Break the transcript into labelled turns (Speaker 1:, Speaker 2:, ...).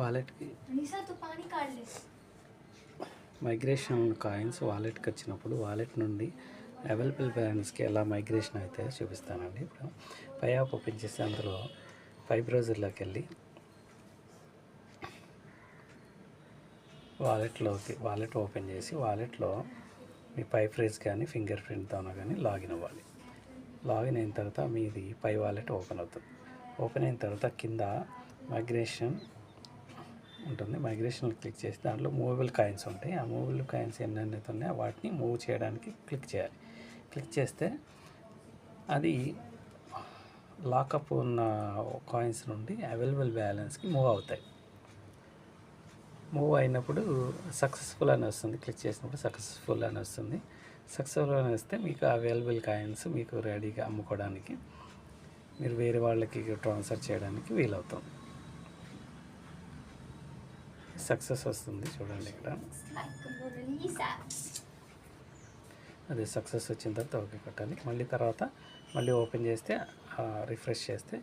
Speaker 1: వాలెట్కి migration coins వాలెట్కి వచ్చినప్పుడు వాలెట్ నుండి అవైలబుల్ బ్యాలెన్స్కి ఎలా మైగ్రేషన్ అయితే చూపిస్తానండి. ఇప్పుడు పై యాప్ ఓపెన్ చేసి అందులో పై బ్రౌజర్లోకి వెళ్ళి వాలెట్ ఓపెన్ చేసి వాలెట్లో మీ పై ఫ్రేజ్ కానీ ఫింగర్ ప్రింట్తో కానీ లాగిన్ అవ్వాలి. లాగిన్ అయిన తర్వాత మీది పై వాలెట్ ఓపెన్ అవుతుంది. ఓపెన్ అయిన తర్వాత కింద మైగ్రేషన్ ఉంటుంది. మైగ్రేషన్ క్లిక్ చేసి దాంట్లో మూవబుల్ కాయిన్స్ ఉంటాయి. ఆ మూవబుల్ కాయిన్స్ ఎన్నైతే ఉన్నాయో వాటిని మూవ్ చేయడానికి క్లిక్ చేయాలి. క్లిక్ చేస్తే అది లాకప్ ఉన్న కాయిన్స్ నుండి అవైలబుల్ బ్యాలెన్స్కి మూవ్ అవుతాయి. మూవ్ అయినప్పుడు సక్సెస్ఫుల్ అని వస్తుంది. క్లిక్ చేసినప్పుడు సక్సెస్ఫుల్ అని వస్తుంది. సక్సెస్ఫుల్ అని వస్తే మీకు అవైలబుల్ కాయిన్స్ మీకు రెడీగా అమ్ముకోవడానికి, మీరు వేరే వాళ్ళకి ట్రాన్స్ఫర్ చేయడానికి వీలవుతుంది. సక్సెస్ వస్తుంది చూడండి ఇక్కడ. అదే సక్సెస్ వచ్చిన తర్వాత ఓకే కొట్టాలి. మళ్ళీ తర్వాత మళ్ళీ ఓపెన్ చేస్తే రిఫ్రెష్ చేస్తే